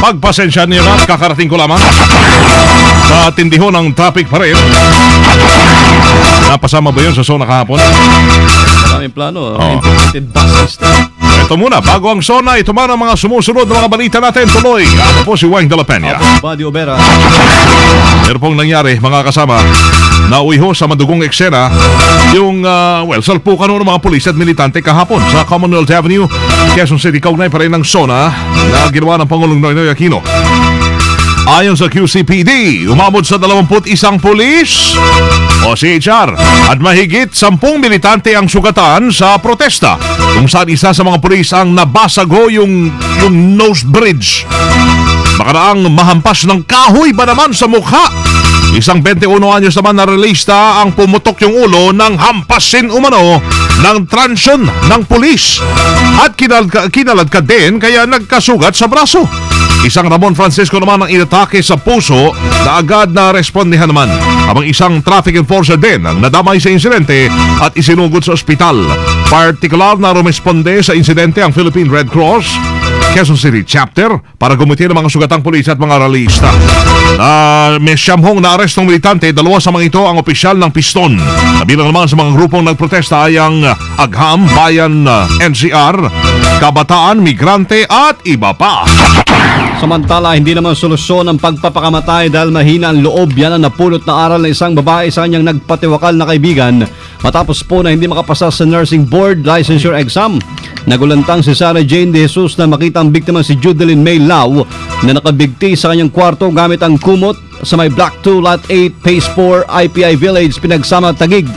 Pagpasensya niyo na, kakarating ko lamang sa tindihon ng traffic pa rin. Napasama ba yun sa zona kahapon? Maraming plano. Integrated bus system. Ito muna, bago ang zona, ito man ang mga sumusunod na mga balita natin. Tuloy, ako po si Wang de la Peña. Ako si Badio Vera. Meron pong nangyari, mga kasama, nauwi ho sa madugong eksena yung, salpukan ng mga pulis at militante kahapon sa Commonwealth Avenue, Quezon City. Kaugnay pa rin ng zona na ginawa ng Pangulong Noynoy Aquino. Ayon sa QCPD, umabot sa 21 pulis o CHR at mahigit 10 militante ang sugatan sa protesta, kung saan isa sa mga pulis ang nabasag ho yung nose bridge. Makaraang mahampas ng kahoy ba naman sa mukha. Isang 21 anyos naman na relista ang pumutok yung ulo ng hampasin umano ng transyon ng pulis at kinaladkad din kaya nagkasugat sa braso. Isang Ramon Francisco naman ang inatake sa puso na agad na respondihan naman, habang isang traffic enforcer din ang nadamay sa insidente at isinugod sa ospital. Partikular na rumesponde sa insidente ang Philippine Red Cross Quezon City Chapter para gumutin ng mga sugatang pulis at mga realista. May siyamhong na arestong militante, dalawa sa mga ito ang opisyal ng piston. Kabilang naman sa mga grupong nagprotesta ay ang Agham, Bayan NCR, Kabataan, Migrante at iba pa. Samantala, hindi naman solusyon ang pagpapakamatay dahil mahina ang loob. Yan ang napulot na aral ng isang babae sa kanyang nagpatiwakal na kaibigan matapos po na hindi makapasa sa nursing board licensure exam. Nagulantang si Sarah Jane de Jesus na makita ang biktima si Judeline May Lau na nakabigti sa kanyang kwarto gamit ang kumot sa may Block 2, Lot 8, Phase 4, IPI Village, Pinagsama, Taguig.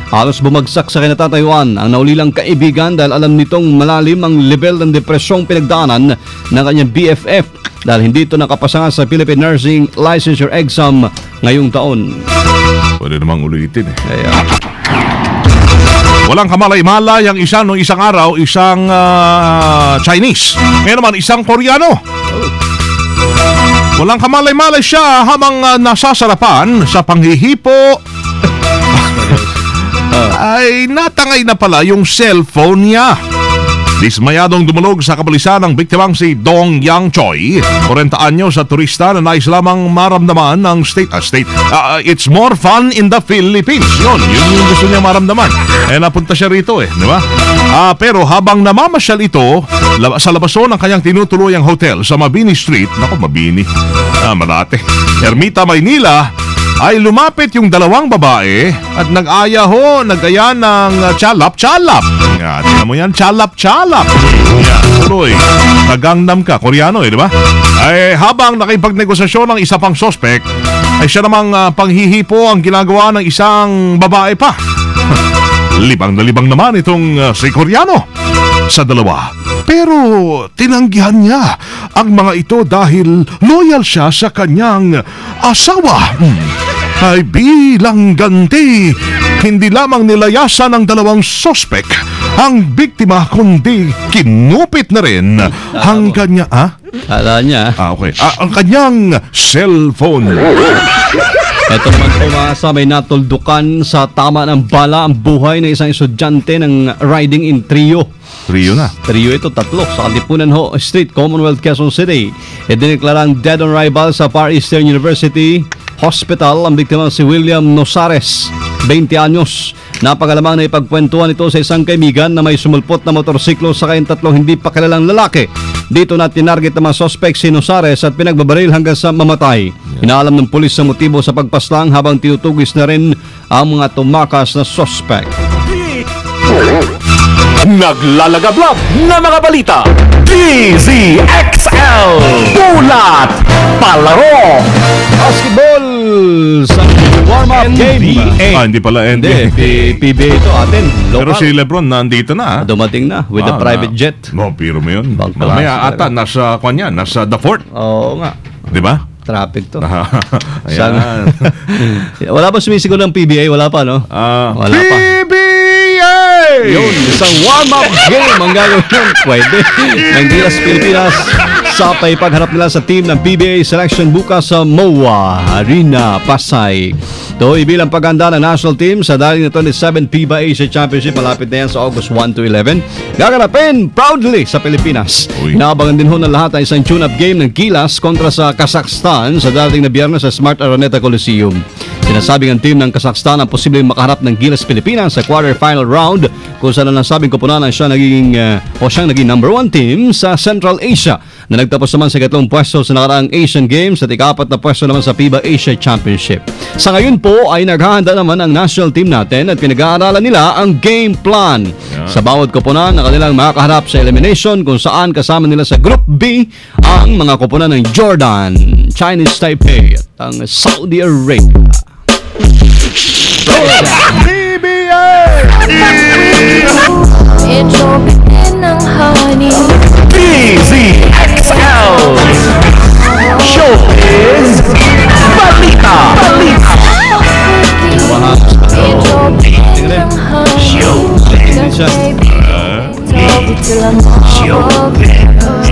Halos bumagsak sa kinatatayuan ang naulilang kaibigan dahil alam nitong malalim ang level ng depresyong pinagdaanan ng kanyang BFF dahil hindi ito nakapasa sa Philippine Nursing Licensure Exam ngayong taon. Pwede namang ulitin eh. Walang kamalay-malay ang isa noong isang araw, isang Chinese. Ngayon naman, isang Koreano. Walang kamalay-malay siya habang nasasarapan sa panghihipo. Ay natangay na pala yung cellphone niya. Dismayadong dumulog sa kapulisan ang biktimang si Dong Yang Choi, 40 anyos sa turista na nais lamang maramdaman ng it's more fun in the Philippines. Yun yung gusto niya maramdaman. Napunta siya rito di ba? Pero habang namamasyal ito sa labason ng kanyang tinutuluyang hotel sa Mabini Street, Mabini, Malate, Ermita, Maynila, ay lumapit yung dalawang babae at nag-aya ng chalap-chalap. Tingnan mo yan, chalap-chalap. Tuloy, tagangnam ka, Koreano di ba? Ay habang nakipagnegosasyon ng isa pang sospek, ay siya namang panghihipo ang ginagawa ng isang babae pa. Libang na libang naman itong si Koreano sa dalawa. Pero tinanggihan niya ang mga ito dahil loyal siya sa kanyang asawa. Ay bilang ganti, hindi lamang nilayasan ng dalawang sospek ang biktima kundi kinupit na rin ang kanya Kala niya ang kanyang cellphone. Ito naman umasa may natuldukan sa tama ng bala ang buhay ng isang estudyante ng riding in trio. Trio ito, 3 sa Katipunan Street, Commonwealth, Quezon City. Idineklarang dead on arrival sa Far Eastern University Hospital ang biktima si William Nosares, 20 anyos. Napagalamang na ipagkwentuhan ito sa isang kaibigan na may sumulpot na motorsiklo sa kayong 3 hindi pa kilalang lalaki. Dito na tinarget ng mga suspect si Nosares at pinagbabaril hanggang sa mamatay. Inaalam ng pulis sa motibo sa pagpaslang habang tinutugis na rin ang mga tumakas na suspect. Naglalagablab na mga balita. DZXL Bulat Palaro. Basketball sa warm-up game. Hindi pala NBA. PBA ito atin. Local. Pero si Lebron nandito na. Dumating na with a private jet. Piro mo yun. Mamaya ata nasa The Fort. Oo nga. Di ba? Traffic to. Ayan. Wala pa sumisigaw ng PBA? Wala pa, no? Wala pa. PBA! Yun, isang warm-up game ang gagawin. Pwede. Ng Gilas Pilipinas sa pagharap nila sa team ng PBA selection bukas sa MOA Arena, Pasay. Ito, ibilang paghanda ng national team sa darating na 27 FIBA Asia Championship. Malapit na yan sa August 1 to 11. Gaganapin proudly sa Pilipinas. Inaabangan din ho ng lahat ang isang tune-up game ng Gilas kontra sa Kazakhstan sa darating na Biyernes sa Smart Araneta Coliseum. Sinasabing ang team ng Kazakhstan ang posibleng makaharap ng Gilas Pilipinas sa quarter-final round kung saan ang nasabing koponan siyang naging number 1 team sa Central Asia na nagtapos naman sa ikatlong pwesto sa nakaraang Asian Games at ika-4 na pwesto naman sa FIBA Asia Championship. Sa ngayon po ay naghahanda naman ang national team natin at pinag-aaralan nila ang game plan. Sa bawat koponan na kanilang makakaharap sa elimination kung saan kasama nila sa Group B ang mga koponan ng Jordan, Chinese Taipei at ang Saudi Arabia. DZXL Showbiz Balita.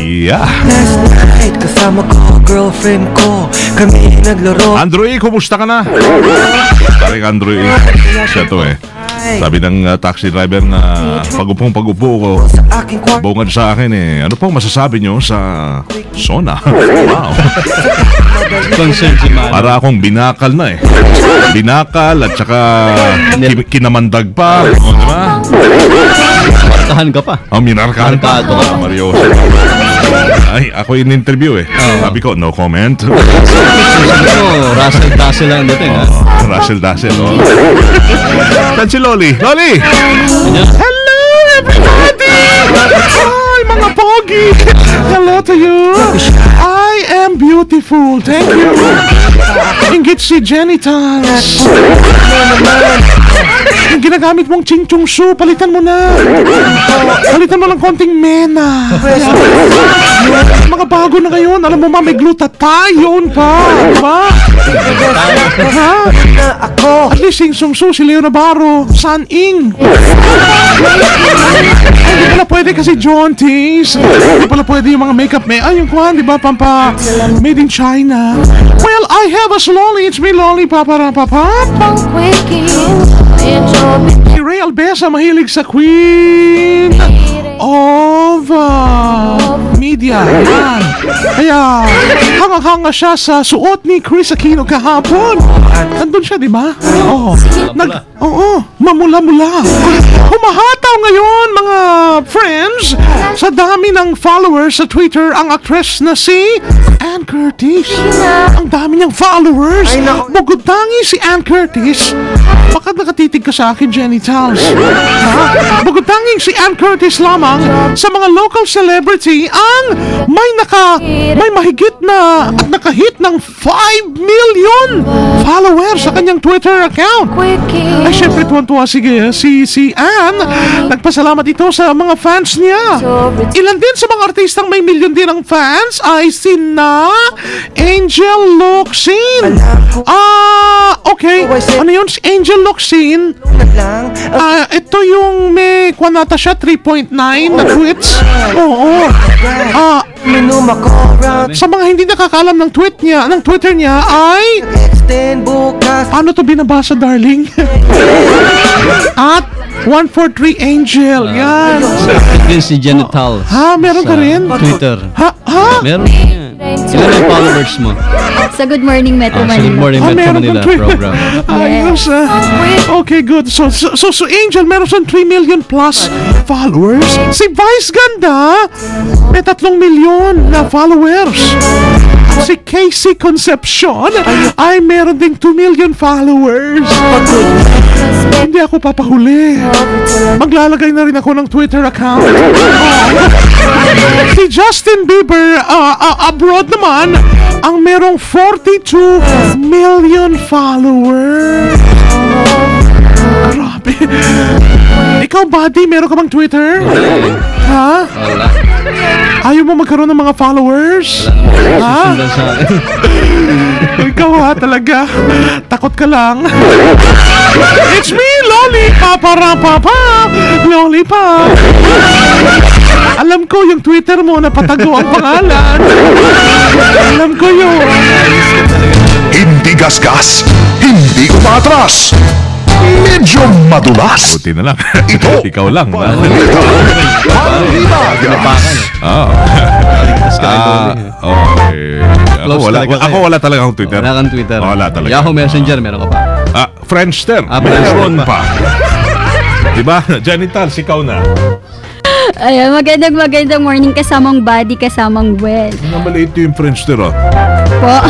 Yeah. Last night, kasama ko, girlfriend ko. Kami naglaro. Andrew E, kumusta ka na? Taring Andrew E. Siya to eh. Sabi ng taxi driver na pag-upo ko, bungad sa akin eh. Ano pong masasabi nyo sa Sona? Wow. Para akong binakal na eh. Binakal at saka kinamandag pa. O, diba? Tahan ka pa. Minarkahan pa. Markado ka pa. Mario. Ay, ako in-interview eh. Sabi ko, no comment. Russell Dassel lang dating, ha? Russell Dassel, oh. Saan si Loli? Loli! Hello, everybody! Hi, mga pogi! Hello to you! I am beautiful. Thank you. Ingit si genitals. Yung ginagamit mong ching-chung su, palitan mo na. Palitan mo ng konting mena. Mga bago na ngayon. Alam mo ma, may glutathione pa. Diba? Ha? At least yung sungsu, si Leo Navarro, San Ing. Hindi pala pwede kasi John Tees. Hindi pala pwede yung mga makeup ay yung kuhan, di ba? Pampa made in China. Well, I have a Loli. It's me, Loli. Si Ray Albesa mahilig sa Queen of Media. Yan. Kaya hanga-hanga siya sa suot ni Chris Aquino kahapon. Nandun siya, di ba? Oo. Mamula-mula. Humahataw ngayon, mga friends, sa dami ng followers sa Twitter ang actress na si Ann Curtis. Ang dami niyang followers. Bukod tangi si Ann Curtis. Bakit nakatitig ka sa akin, genitals? Bukod tanging si Ann Curtis lamang sa mga local celebrity ang may mahigit na at nakahit ng 5 million followers sa kanyang Twitter account. Ay, syempre tuwan-tuwa si Ann. Nagpasalamat ito sa mga fans niya. Ilan din sa mga artistang may milyon din ang fans ay sina Angel Locsin. Okay. Ano yun? Si Angel Locsin. Ito yung may kwanata siya 3.9 na tweets. Oo. Sa mga hindi nakakalam ng Twitter niya ay ano to binabasa, darling? At 143 Angel. Yan. Din si Genitals. Meron ka rin? Twitter. Meron yan. Ilan ang followers mo? Sa Good Morning Metro Manila. Sa Good Morning Metro Manila program. Ayos. Okay, good. So Angel, meron siyang 3 million plus followers. Si Vice Ganda, may 3 million na followers. Si Casey Concepcion ay meron ding 2 million followers. Hindi ako papahuli. Maglalagay na rin ako ng Twitter account. Si Justin Bieber abroad naman ang merong 42 million followers. Grabe. Ikaw, buddy, meron ka bang Twitter? Ha? Wala. Ayaw mo magkaroon ng mga followers? Ha? Susundan sa akin. Ikaw talaga. Takot ka lang. It's me, Lollipop. Lollipop. Alam ko yung Twitter mo na patago ang pangalan. Alam ko yun. Hindi gasgas, hindi umatras. Medyo madulas. Buti na lang. Ito. Ikaw lang. Balita. Ah. Okay. Ako wala talaga akong Twitter. Wala kang Twitter. Wala talaga. Yahoo Messenger, meron ka pa. Friendster. Friendster Meron pa. Diba? Genitals, ikaw na. Ayan, magandang morning kasamang body, kasamang well. Ang maliit yung Friendster, ah. Po.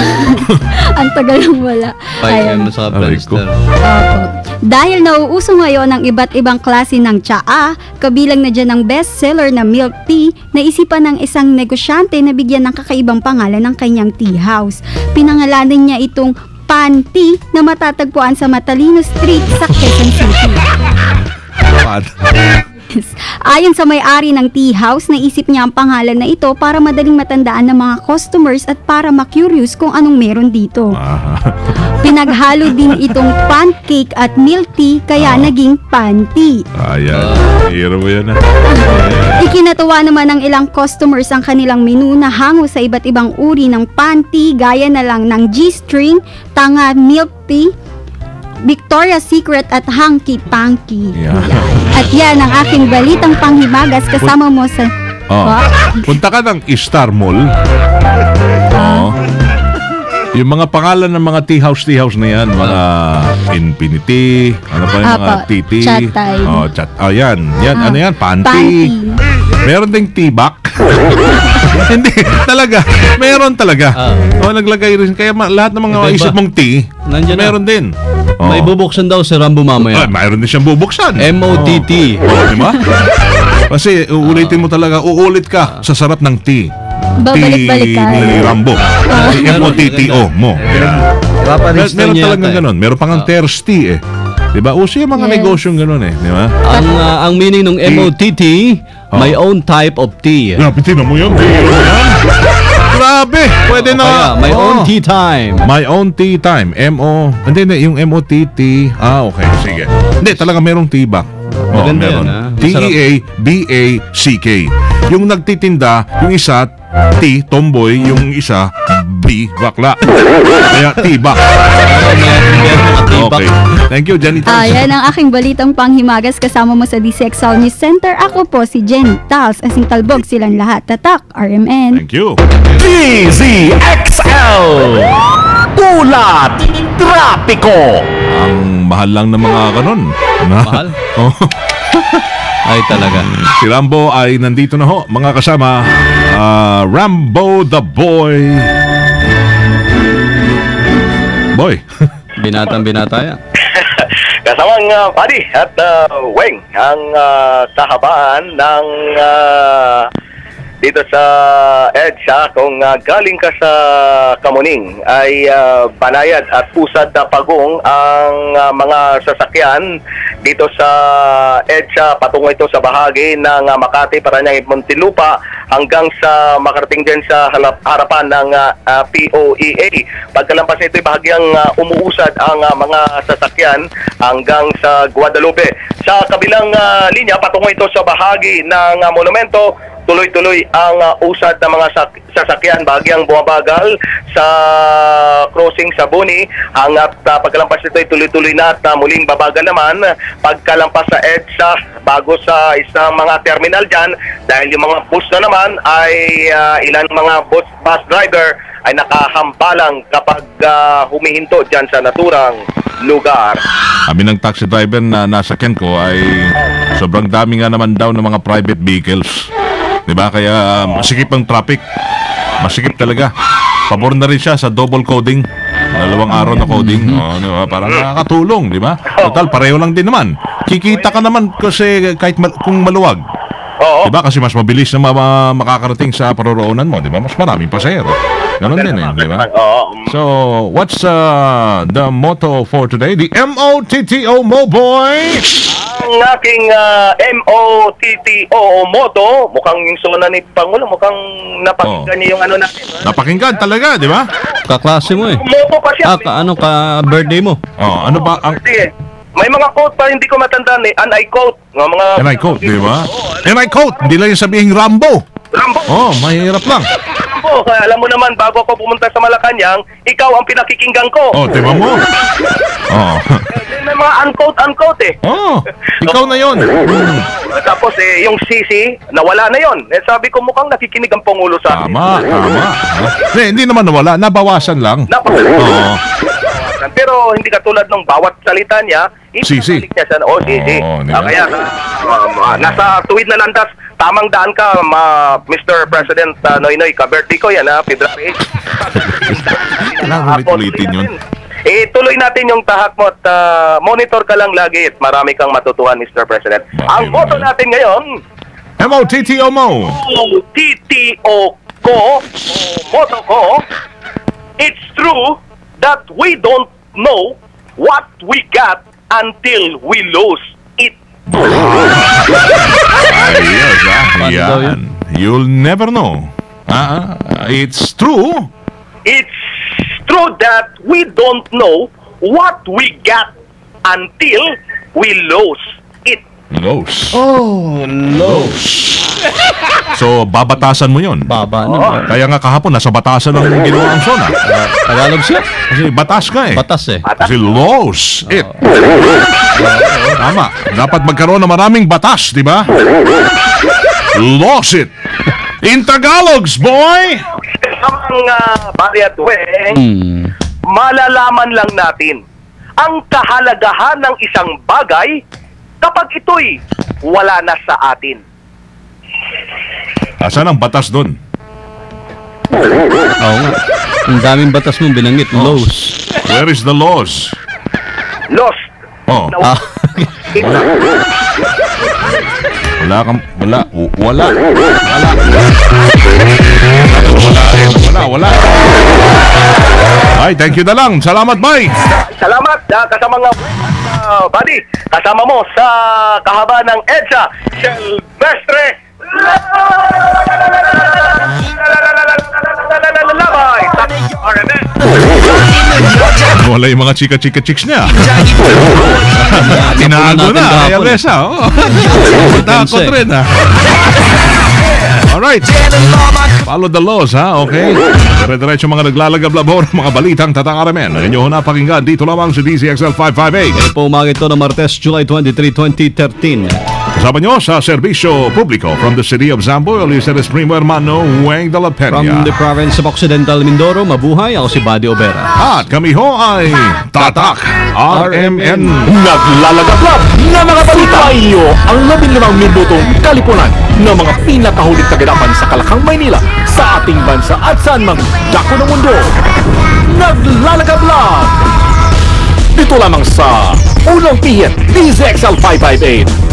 Ang tagal lang wala. 5M sa Friendster. Opo. Dahil nauuso ngayon ang iba't ibang klase ng tsaa, kabilang na dyan ang bestseller na milk tea, naisipan ng isang negosyante na bigyan ng kakaibang pangalan ng kanyang tea house. Pinangalanan niya itong Pan Tea na matatagpuan sa Matalino Street sa Quezon City. Ayon sa may-ari ng tea house, naisip niya ang pangalan na ito para madaling matandaan ng mga customers at para ma-curious kung anong meron dito. Pinaghalo din itong pancake at milk tea kaya naging pan tea. Ayan. Hero mo yan, ah. Ikinatuwa naman ng ilang customers ang kanilang menu na hango sa iba't ibang uri ng pan tea gaya na lang ng G-string, tanga milk tea, Victoria's Secret at Hanky Panky. Yeah. At yan ang aking balitang panghimagas kasama mo sa... Punta ka ng Star Mall. Yung mga pangalan ng mga tea house na yan, mga Infinity, ano pa yung mga TT. Chat time. Yan. Ano yan? Panty. Meron ding T-back. Hindi, talaga. Meron talaga. Naglagay rin. Kaya lahat ng mga isip mong tea, meron din. May bubuksan daw si Rambo mamaya. Mayroon din siyang bubuksan. MOTT. Di ba? Kasi uulitin mo talaga, uulit ka sa sarap ng tea. Babalik-balikan. Ni Rambo. MOTTO mo. Meron talagang ganun. Meron pang ang thirsty eh. Diba? Uso yung mga negosyong ganun eh. Diba? Ang meaning ng MOTT, my own type of tea. Pitin mo yun. Grabe. Pwede na. My own tea time. My own tea time. Hindi, yung MOTT. Okay. Sige. Hindi, talaga merong tea back. Maganda meron. yan, TEABACK. Yung nagtitinda, yung isa, T, tomboy, yung isa, B, bakla. Kaya T-back. Okay. Thank you, Jenny. Yan ang aking balitang panghimagas kasama mo sa DCXL News Center. Ako po si Jenny Tals. Asing talbog silang lahat. Tatak, RMN. Thank you. DZXL Ulat Trapiko. Ang mahal lang ng mga kanon. Mahal? Ay talaga. Si Rambo ay nandito na ho, mga kasama. Rambo the Boy. Binatang-binata yan. Kasamang Buddy at Weng ang kahabaan ng dito sa EDSA. Kung galing ka sa Kamuning ay banayad at pusad na pagong ang mga sasakyan dito sa EDSA patungo ito sa bahagi ng Makati, Parañaque, Muntinlupa hanggang sa makarating din sa harapan ng POEA. Pagkalampas nito ay bahagyang umuusad ang mga sasakyan hanggang sa Guadalupe. Sa kabilang linya patungo ito sa bahagi ng monumento, tuloy-tuloy ang usad ng mga sasakyan, bahagyang bumabagal sa crossing sa Boni hanggat pagkalampas nito ay tuloy-tuloy na at muling babagal naman pagkalampas sa EDSA bago sa isang mga terminal dyan dahil yung mga bus na naman ay ilan mga bus driver ay nakahampalang kapag humihinto dyan sa naturang lugar. Kami ng taxi driver na nasakyan ko ay sobrang dami nga naman daw ng mga private vehicles. Diba? Kaya masikip ang traffic. Masikip talaga. Pabor na rin siya sa double coding. 2 araw na coding. Diba? Parang nakakatulong, di ba? Total, pareho lang din naman. Kikita ka naman kasi kahit kung maluwag. Diba? Kasi mas mabilis na makakarating sa paroroonan mo. Diba? Mas maraming pasahero. Ganon din eh. Diba? So, what's the motto for today? The MOTTO Mo Boy! Ang aking MOTTO motto, mukhang yung sona ni Pangulo, mukhang napakinggan niya yung ano natin. Napakinggan talaga, di ba? Kaklase mo eh. Motto pa siya. Birthday mo? Ano ba ang... May mga quote pa hindi ko matandaan eh. And I quote. And I quote, di ba? And I quote. Hindi lang yung sabihin Rambo. Rambo. Mahirap lang. mo, alam mo naman, bago ako pumunta sa Malacanang, ikaw ang pinakikinggan ko. Oh, tima mo. Oh. May mga unquote eh. Oh, ikaw na yon. Tapos yung CC, nawala na yon. Sabi ko mukhang nakikinig ang Pangulo sa akin. Tama. Hindi naman nawala, nabawasan lang. Oo. Pero hindi katulad ng bawat salita niya, CC. niya sa CC. Kaya nasa tuwid na landas, tamang daan ka, Mr. President Noynoy, ka-birthday ko yan, February 8. Kailangan ulit-ulitin yun. Tuloy natin yung tahak mo at monitor ka lang lagi at marami kang matutuhan, Mr. President. Ang motto natin ngayon, MOTTO mo. TTO ko, motto ko, it's true that we don't know what we got until we lose it. Ayos, yan. You'll never know. It's true. It's true that we don't know what we got until we lose it. Lose. Oh, lows. So, babatasan mo yun. Baba na. Kaya nga kahapon, nasa batasan ng ginawa ang SONA. Tagalog siya. Kasi batas ka eh. Batas eh. Kasi lose it. Tama. Dapat magkaroon ng maraming batas, di ba? Lose it. In Tagalogs, boy! Mga Barry at Weng, malalaman lang natin ang kahalagahan ng isang bagay kapag ito'y wala na sa atin. Asan ang batas doon? Oo nga. Ang daming batas mong binanggit. Lows. Where is the laws? Lost. Oh. Wala. Ay, thank you na lang. Salamat, bye. Salamat kasama nga buddy, kasama mo sa kahaba ng EDSA, Silvestre Labay sa RMN. Wala yung mga chika-chika-chiks niya. Tinago na. Ay, Alesa. Takot rin, ha? Alright. Follow the laws, ha? Okay? Dire-diretso mga naglalagablabo ng mga balitang Tatak RMN. Inyo na pakinggan dito lamang sa DZXL 558. Po umaga ito ng Martes, July 23, 2013. Kasama nyo sa Serbisyo Publiko from the city of Zamboy, Liceres Primo Hermano Weng de la Peña. From the province of Occidental Mindoro, mabuhay. Ako si Buddy Obera. At kami ho ay Tatak RMN. Naglalagablab na mga balita. Iyo ang 15 minutong kalipunan ng mga pinakahuling kaganapan sa Kalakang, Maynila, sa ating bansa at saan mang dako ng mundo. Naglalagablab dito lamang sa Unang Pihit, DZXL 558.